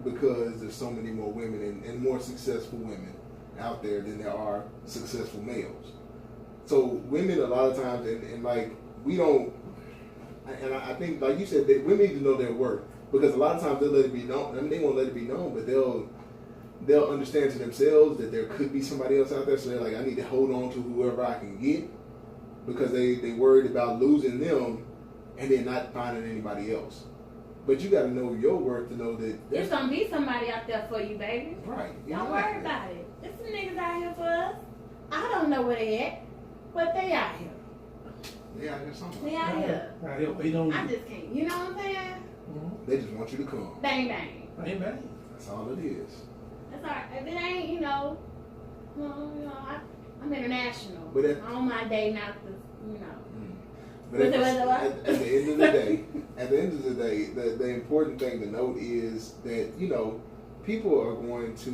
because there's so many more women and more successful women out there than there are successful males. So women, a lot of times, and like we don't. And I think, like you said, that women need to know their worth because a lot of times they'll let it be known. I mean, they won't let it be known, but they'll understand to themselves that there could be somebody else out there. So they're like, I need to hold on to whoever I can get because they worried about losing them and then not finding anybody else. But you got to know your worth to know that There's gonna be somebody out there for you, baby. right. Don't worry about it. There's some niggas out here for us. I don't know where they at, but they out here. They out here somewhere. They out here. Right, we don't. I just can't. You know what I'm saying? They just want you to come. Bang bang. Ain't bad. That's all it is. That's all right. If it ain't, I'm international. But at- on my day, not the, But at, What? at the end of the day, the important thing to note is that people are going to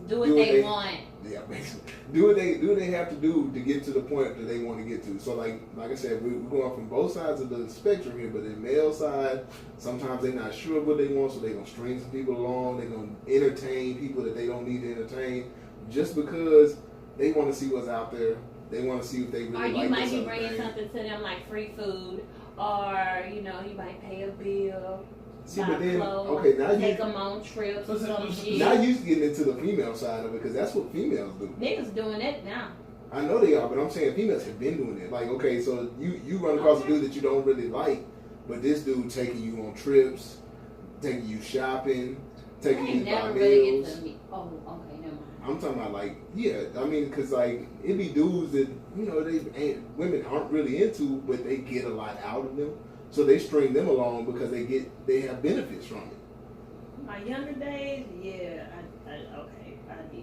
do what they want. Yeah, basically, do what they have to do to get to the point that they want to get to. So, like I said, we're going from both sides of the spectrum here. But the male side, sometimes they're not sure what they want, so they're gonna string some people along. They're gonna entertain people that they don't need to entertain just because they want to see what's out there. They want to see if they really or like you might this be other bringing thing. something to them like free food, or you might pay a bill. See, buy but then, clothes, okay, now take you them on trips or some shit. now you getting into the female side of it because that's what females do. Niggas doing that now. I know they are, but I'm saying females have been doing it. Like, okay, so you run across a dude that you don't really like, but this dude taking you on trips, taking you shopping, taking you to buy meals. Get to me. Oh, okay, never mind. I'm talking about like, yeah, I mean, because like it be dudes that women aren't really into, but they get a lot out of them, so they string them along because they have benefits from it. My younger days, yeah, I did.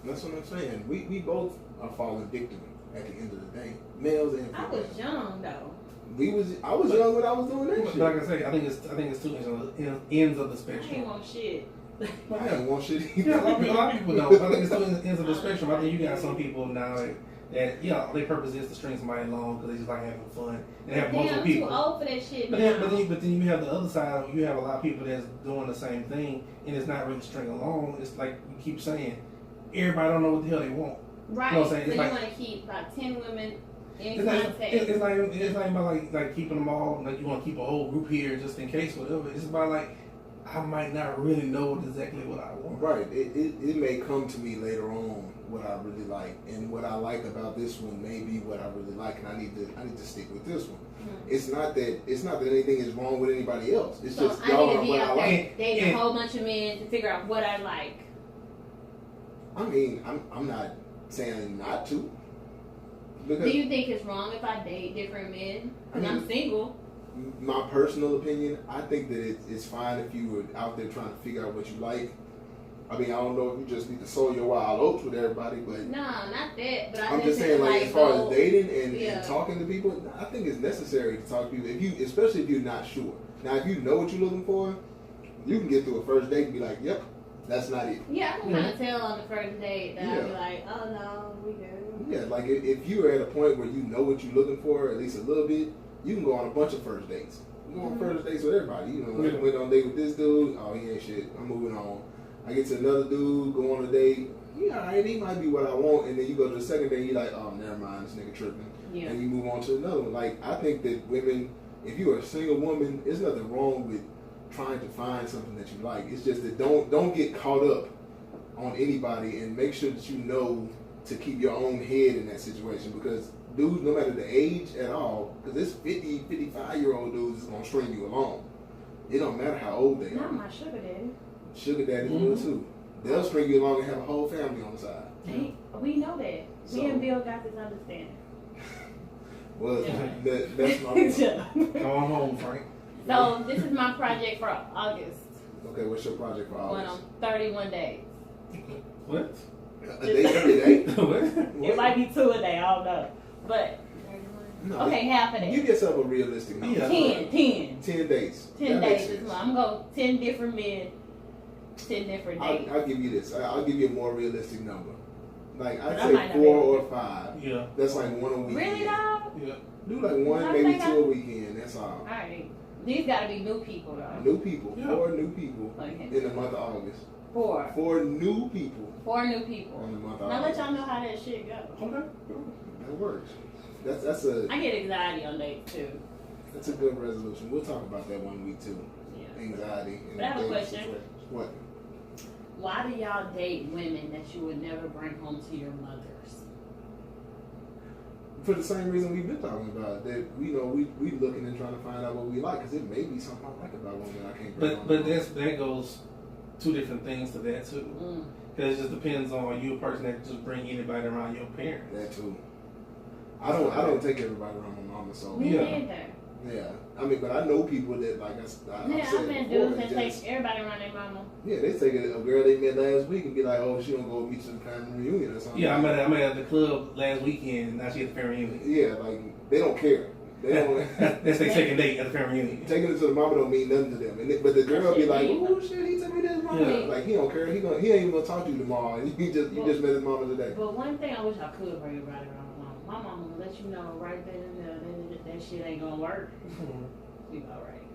That's what I'm saying. We both are falling victim at the end of the day, males and females. I was young though. I was young when I was doing that shit. Like I say, I think it's two ends of the I spectrum. ain't want shit. I didn't want shit either. Yeah, a lot of people don't. I think it's two ends of the spectrum. I think you got some people now that their purpose is to string somebody along because they just like having fun and have multiple I'm people. too old for that shit. But then you have the other side. You have a lot of people that's doing the same thing, and it's not really string along. It's like you keep saying, everybody don't know what the hell they want. Right. You know what I'm saying? So It's you like, want to keep about 10 women in it's not, contact. it's not about like keeping them all. Like you want to keep a whole group here just in case, whatever. It's about like I might not really know exactly what I want. Right. It may come to me later on what I really like, and what I like about this one may be what I really like, and I need to stick with this one. Mm-hmm. It's not that anything is wrong with anybody else. It's just y'all are what I like. Dating a whole bunch of men to figure out what I like. I mean, I'm not saying not to. Do you think it's wrong if I date different men? Because I'm single. My personal opinion, I think that it's fine if you were out there trying to figure out what you like. I mean, I don't know if you just need to sow your wild oats with everybody, but no, not that. But I'm just saying, like as far as dating and talking to people, I think it's necessary to talk to people. Especially if you're not sure. Now, if you know what you're looking for, you can get through a first date and be like, "Yep, that's not it." Yeah, I can kind of tell on the first date that I'll be like, "Oh no, we good." Yeah, like if you're at a point where you know what you're looking for, at least a little bit, you can go on a bunch of first dates. You go on first dates with everybody. You know, like I went on a date with this dude. Oh, he ain't shit. I'm moving on. I get to another dude, go on a date. Yeah, alright, he might be what I want. And then you go to the second date, you're like, oh, never mind, this nigga tripping. Yeah. And you move on to another one. Like, I think that women, if you're a single woman, there's nothing wrong with trying to find something that you like. It's just that don't get caught up on anybody, and make sure that you know to keep your own head in that situation, because dudes, no matter the age at all, because this 50, 55-year-old dudes is going to string you along. It don't matter how old they are. Not my sugar daddy. Sugar daddies will too. They'll string you along and have a whole family on the side. We know that. Me and Bill got this understanding. Well, that's my Come on home, Frank. So this is my project for August. Okay, what's your project for August? Going on 31 days. What? A day every day? What? It might be 2 a day, I don't know. But, no, okay, half a day. Give yourself a realistic number. 10 days. 10 days this month. I'm going to go 10 different men, 10 different days. I'll give you this. I'll give you a more realistic number. Like, I'd But say 4 or 5. Yeah. That's like 1 a weekend. Really, dog? Yeah. Do like 1, maybe 2 a weekend. That's all. Alright. These got to be new people, though. New people. Yeah. 4 new people Okay. in the month of August. 4. 4 new people. 4 new people. In the month of Now August. let y'all know how that shit go. Okay. That works. That's a. I get anxiety on dates, too. That's a good resolution. We'll talk about that one week too. Yeah. Anxiety. But I have a question. What? Why do y'all date women that you would never bring home to your mothers? For the same reason we've been talking about, that we looking and trying to find out what we like, because it may be something I like about women I can't bring home. But that goes 2 different things to that too. Because it just depends on you, a person that just bring anybody around your parents. That too. I don't take everybody around my mama, so Me neither. Yeah, I mean, but I know people that like I said I've met dudes that take everybody around their mama. Yeah, they take a girl they met last week and be like, oh, she don't go with me to the family reunion or something. Yeah, I met at the club last weekend. Now she at the family reunion. Yeah, like they don't care. They don't. That's their second date at the family reunion. Taking it to the mama don't mean nothing to them. But the girl be like, oh shit, he took me to his mama. Yeah. Like he don't care. He ain't even gonna talk to you tomorrow. You just met his mama today. But one thing I wish I could bring everybody around my mama. My mama will let you know right then and there that shit ain't gonna work. We all right.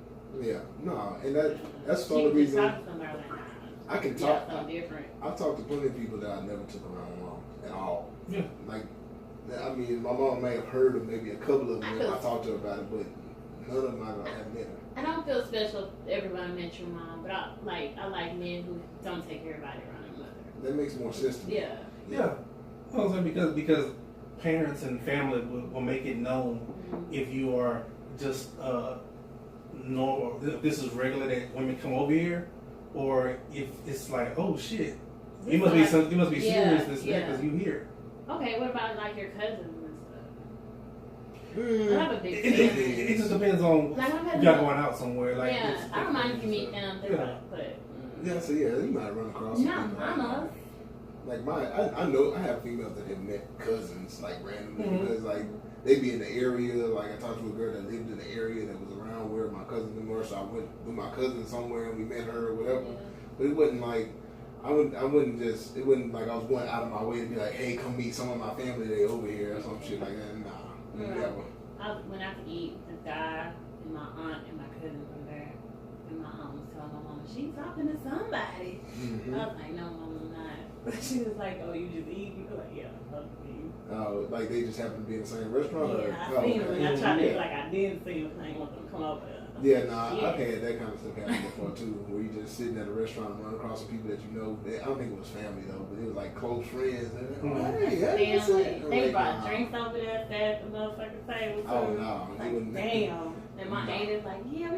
Yeah, no, and that's the only She reason talk to somebody like, nah, I can talk. something different. I've talked to plenty of people that I never took around my mom at all. Yeah. Like I mean, my mom may have heard of maybe a couple of them. I talked to her about it, but none of them I have met her. I don't feel special if everyone met your mom, but I like men who don't take everybody around their mother. That makes more sense to me. Yeah. Yeah. Well, I'm saying because parents and family will make it known if you are just normal, if this is regular that women come over here, or if it's like, oh shit, you must be serious this because you here. Okay, what about like your cousins and stuff? I have a big It just depends on like y'all going out somewhere. Like I don't mind if you meet them, but so you might run across. Not mamas. Like I know I have females that have met cousins like randomly because like they be in the area. Like I talked to a girl that lived in the area that was around where my cousins were, so I went with my cousin somewhere and we met her or whatever. Yeah. But it wasn't like it wasn't like I was going out of my way to be like, hey, come meet some of my family, they over here or some shit like that. Nah, never. I went out to eat. The guy and my aunt and my cousin were there, and my aunt was telling my mama she's talking to somebody. I was like, no, mama, I'm not. She was like, oh, you just eat? You like, yeah, I'm talking to you. Oh, like they just happen to be in the same restaurant? Yeah, I seen them, and I tried to like I didn't see them, I didn't want them to come over. Yeah, I've had that kind of stuff happen before too, where you just sitting at a restaurant and run across some people that you know. I don't think it was family though, but it was like close friends. Hey, they brought drinks over there, sat at the motherfucking table. Oh no, like, damn. And my aunt is like, yeah,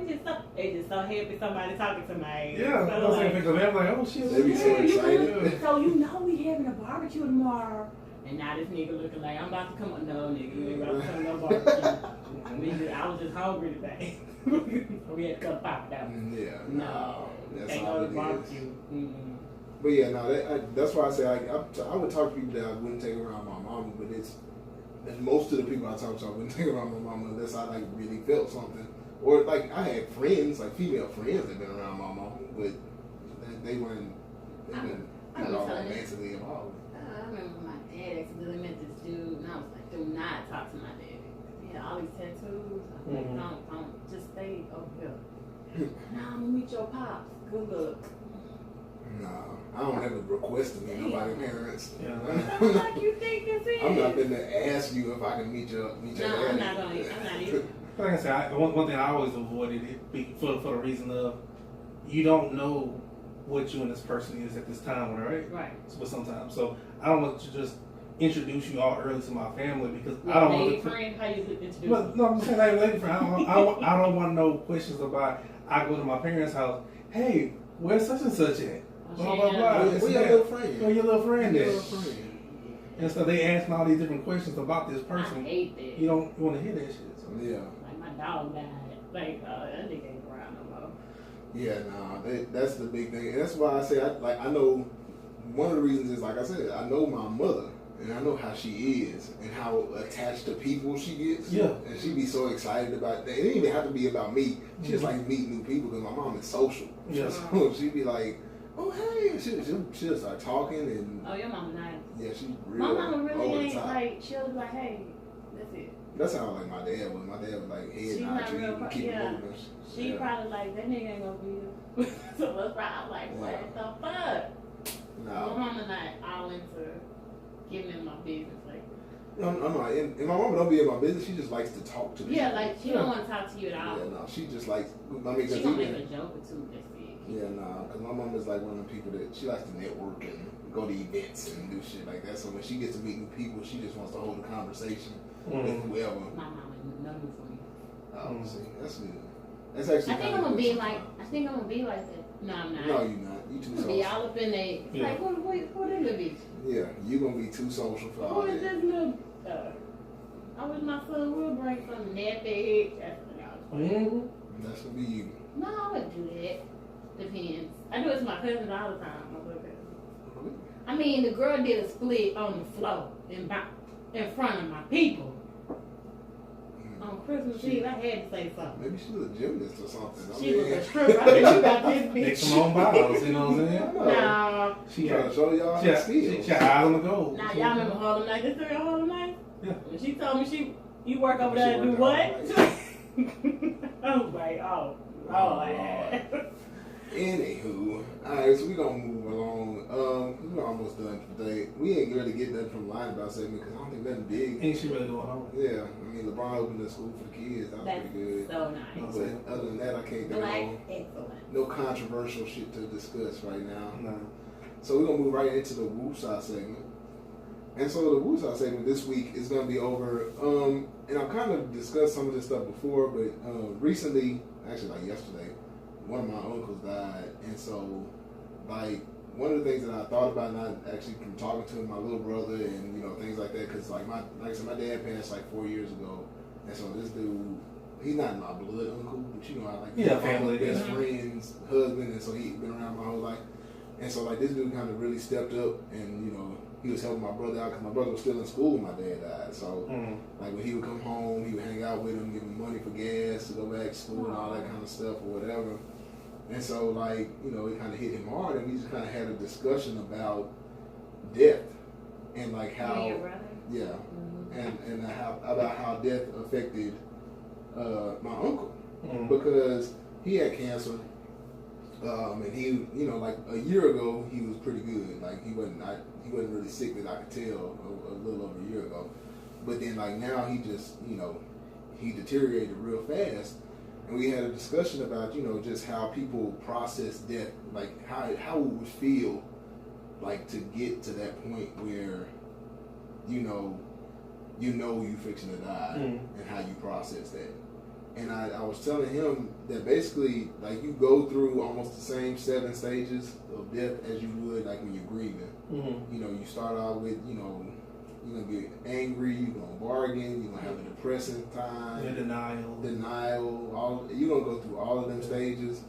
they just so happy somebody talking to me. Yeah, so I was like, oh shit, they be so excited. So you know we having a barbecue tomorrow. And now this nigga looking like I'm about to come. No, nigga, you ain't about to come to no barbecue. I was just hungry today. We had to cut pop it out. Yeah. No. That's ain't all no it barbecue. is. But yeah, no, that's why I say I would talk to people that I wouldn't take around my mama, but it's most of the people I talk to I wouldn't take around my mama unless I like really felt something. Or like I had friends, like female friends that been around my mama, but they weren't not all romantically involved. I remember my dad accidentally met this dude, and I was like, do not talk to my daddy. He had all these tattoos. I was like, don't, just stay over here. Now I'm gonna meet your pops. Good luck. No, I don't have a request to meet nobody's parents. Yeah. Like you think this is? I'm not gonna ask you if I can meet your daddy. I'm not either. Like I said, one thing I always avoided it for the reason of you don't know what you and this person is at this time, right? Right. But sometimes, so I don't want to just introduce you all early to my family because I don't want to. Friend, how you introduce? No, I'm just saying, like lady friend. I don't want no questions about. I go to my parents' house. Hey, where's such and such at? Blah blah blah. Where your little friend? Where your little friend is? And so they ask me all these different questions about this person. I hate that. You don't want to hear that shit. So. Yeah. Like my dog died. Like that nigga ain't around no more. Yeah, that's the big thing, and that's why I say I know one of the reasons is like I said I know my mother and I know how she is and how attached to people she gets. Yeah, and she be so excited about that. It didn't even have to be about me. She just like meet new people because my mom is social. Yeah, so she be like, oh hey, she'll start talking and. Oh, your mama nice. Yeah, she's real. My mama really ain't like she'll be like, hey, that's it. That's how like my dad was. My dad was like, head nod to you and keep it moving. She probably like, that nigga ain't gonna be here. So that's why I'm like, what the fuck? No. My mama not all into getting in my business. Like, I'm not. And my mama don't be in my business. She just likes to talk to me. Yeah, like she don't want to talk to you at all. Yeah, no. She just likes. I mean, she gonna make a joke or two. That's it. Yeah, nah. Because my mom is like one of the people that she likes to network and go to events and do shit like that. So when she gets to meet new people, she just wants to hold a conversation with whoever. My mama no new for me. Oh, see, that's good. That's actually. I think I'm gonna be like. I think I'm gonna be like that. No, I'm not. No, you not. You too social. Be all up in there. Like who is this bitch? Yeah, you gonna be too social for all that. Who is this little? I wish my son would bring some nappy. That's gonna be you. No, I wouldn't do that. Depends. I do it to my cousins all the time. I mean, the girl did a split on the floor in front of my people. On Christmas Eve, I had to say something. Maybe she was a gymnast or something. She was a stripper. I think she got this bitch. Make some own bottles, you know what I'm saying? No. She trying to show y'all how to steal. She eyes on the gold. Now, y'all remember Harlem Night? This girl Harlem Night? Yeah. When she told me you work over there and do what? I was like, oh. Anywho, alright, so we're gonna move along. We're almost done for today. We ain't really getting nothing from line about segment because I don't think nothing big. Ain't shit really going on. Yeah, I mean LeBron opened the school for the kids. That was That's pretty good. so nice. But other than that, I can't think Black of excellent. no controversial shit to discuss right now. No. So we're gonna move right into the Woosah segment. And so the Woosah segment this week is gonna be over. And I've kind of discussed some of this stuff before, but recently, actually like yesterday, one of my uncles died, and so like one of the things that I thought about, and I actually from talking to my little brother and things like that, because like I said, my dad passed like 4 years ago, and so this dude, he's not my blood uncle, but I like family, best friend's husband, and so he's been around my whole life, and so like this dude kind of really stepped up, and he was helping my brother out because my brother was still in school when my dad died. So, like when he would come home, he would hang out with him, give him money for gas to go back to school and all that kind of stuff or whatever. And so, like, it kind of hit him hard, and we just kind of had a discussion about death and like how, your brother? yeah, and about how death affected my uncle because he had cancer. And he, like a year ago, he was pretty good. Like he wasn't really sick that I could tell a little over a year ago. But then like now he just, he deteriorated real fast. And we had a discussion about, just how people process death, like how it would feel like to get to that point where, you fixing to die and how you process that. And I was telling him that basically, like, you go through almost the same 7 stages of death as you would, like, when you're grieving. You start out with, you're going to get angry, you're going to bargain, you're going to have a depressing time. Denial. You're going to go through all of them stages.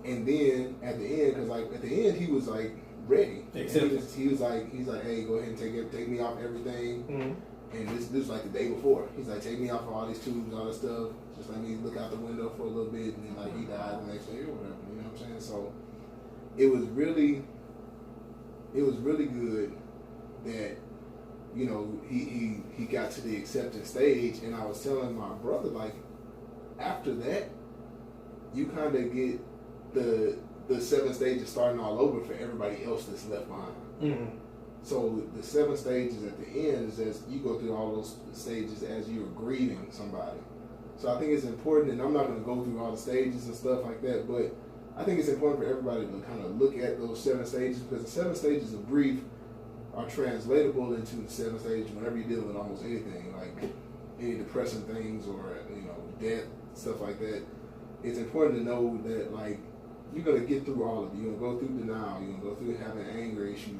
And then, at the end, because, like, at the end, he was, like, ready. He was like, hey, go ahead and take me off everything. And this was like the day before. He's like, take me off all these tubes, all this stuff. Just let me look out the window for a little bit, and then like he died the next day or whatever. You know what I'm saying? So it was really good that he got to the acceptance stage. And I was telling my brother, like, after that, you kind of get the 7 stages starting all over for everybody else that's left behind. So the 7 stages at the end is just you go through all those stages as you're grieving somebody. So I think it's important, and I'm not going to go through all the stages and stuff like that, but I think it's important for everybody to kind of look at those 7 stages, because the 7 stages of grief are translatable into the 7 stages whenever you're dealing with almost anything, like any depressing things or death, stuff like that. It's important to know that like you're going to get through all of it. You're going to go through denial. You're going to go through having anger issues.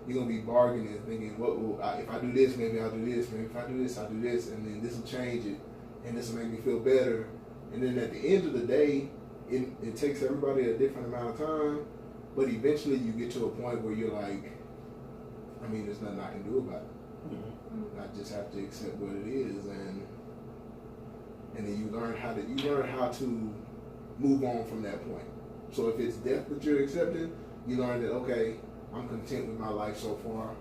You're going to be bargaining, thinking, if I do this, maybe I'll do this. Maybe if I do this, I'll do this. And then this will change it. And this will make me feel better. And then at the end of the day, it takes everybody a different amount of time. But eventually you get to a point where you're like, I mean, there's nothing I can do about it. I just have to accept what it is. And then you learn how to move on from that point. So if it's death that you're accepting, you learn that, okay, I'm content with my life so far.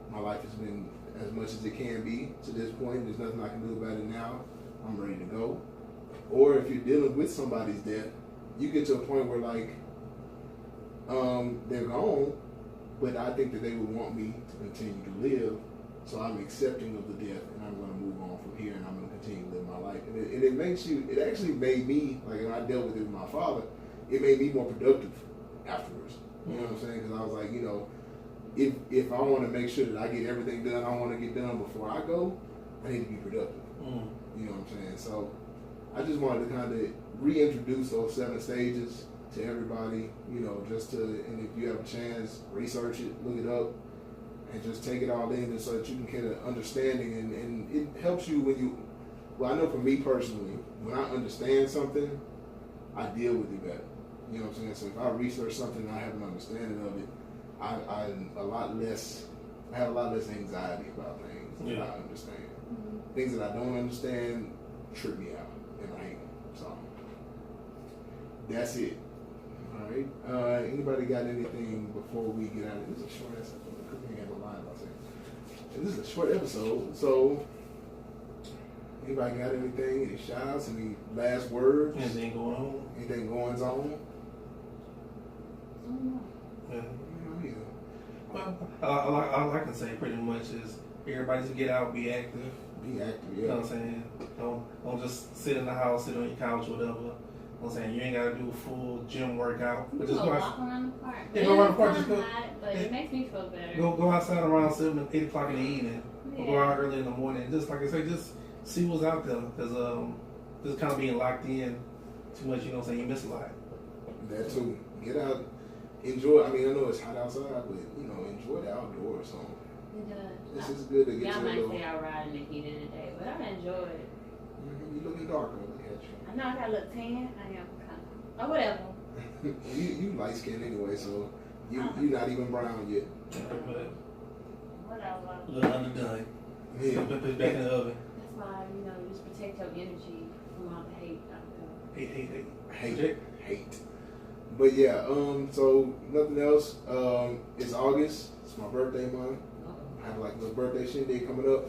My life has been as much as it can be to this point. There's nothing I can do about it now. I'm ready to go. Or if you're dealing with somebody's death, you get to a point where like they're gone, but I think that they would want me to continue to live. So I'm accepting of the death, and I'm going to move on from here, and I'm going to continue to live my life. And it actually made me, like when I dealt with it with my father, it made me more productive afterwards. You know what I'm saying? Because I was like, if I want to make sure that I get everything done I want to get done before I go, I need to be productive. You know what I'm saying? So I just wanted to kind of reintroduce those 7 stages to everybody, and if you have a chance, research it, look it up, and just take it all in so that you can get an understanding. And it helps you I know for me personally, when I understand something, I deal with it better. You know what I'm saying? So if I research something and I have an understanding of it, I have a lot less anxiety about things that I understand. Things that I don't understand trip me out and I hate them. So that's it. All right. Anybody got anything before we get out of this? Is a short episode. We have a line about it. This is a short episode. So anybody got anything? Any shout outs? Any last words? Anything going on? Anything going on? know. Yeah. Well, all I can say pretty much is everybody just get out, be active. Be active, yeah. You know what I'm saying? Don't just sit in the house, sit on your couch, whatever. You know what I'm saying? You ain't gotta do a full gym workout. You But can just go go walk around the park. Yeah, go around the park. Just It's go. hot, but it makes me feel better. Go outside around 7, 8 o'clock in the evening. Yeah. Or go out early in the morning. Just like I say, just see what's out there. Because just kind of being locked in too much, you know what I'm saying? You miss a lot. That too. Get out, enjoy. I mean, I know it's hot outside, but you know, enjoy the outdoors. So It does. this is good to get Y'all to a might little. say I ride in the heat in the day, but I enjoy it. You looking darker. Look at you. I know I got a little tan. I am kind of. Oh, whatever. you light skinned anyway, so you not even brown yet. But Whatever. a little underdone. Yeah. Put it back in the oven. That's why, you just protect your energy from all the hate out there. Hate. But yeah, so nothing else. It's August. It's my birthday month. I have like a little birthday shindig coming up.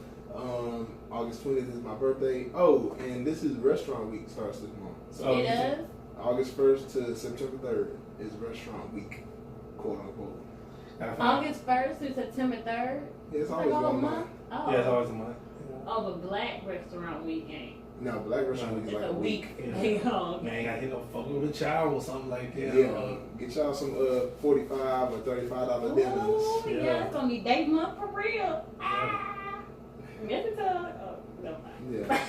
August 20th is my birthday. Oh, and this is restaurant week starts this month. So It does? August 1st to September 3rd is restaurant week, quote unquote. August 1st to September 3rd? Yeah, it's Like always a whole one month? month. Oh. Yeah, it's always a month. Oh, but Black Restaurant Week ain't. No, Black Restaurant Week is It's like a week. Yeah. Oh, Man, gotta hit no fuck with a child or something like that. Yeah, get y'all some $45 or $35 dinners. Ooh, Yeah. yeah, it's gonna be date month for real. Ah. Yes, it's oh, no mind. Yeah.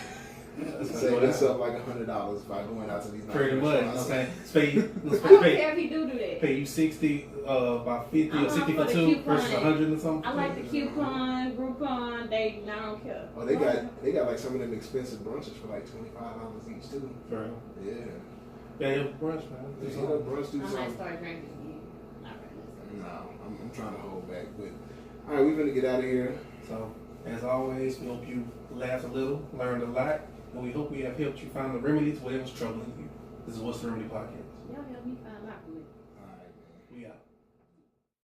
Save yourself like $100 by going out to these nice Pretty much, you know what I'm restaurants. saying? I don't care if he do that. Pay you 60, about 50 or 60 for the 2 coupon. versus 100 or something. I like the coupon, Groupon, I don't care. Oh, they got like some of them expensive brunches for like $25 each too. For real. Yeah. Yeah, brunch, man. Yeah, Do something. brunch do I might something. start drinking again. Not right No, I'm trying to hold back, but all right, we're gonna get out of here. So, as always, we hope you laughed a little, learned a lot, and we hope we have helped you find the remedy to whatever's troubling you. This is What's the Remedy podcast. Y'all help me.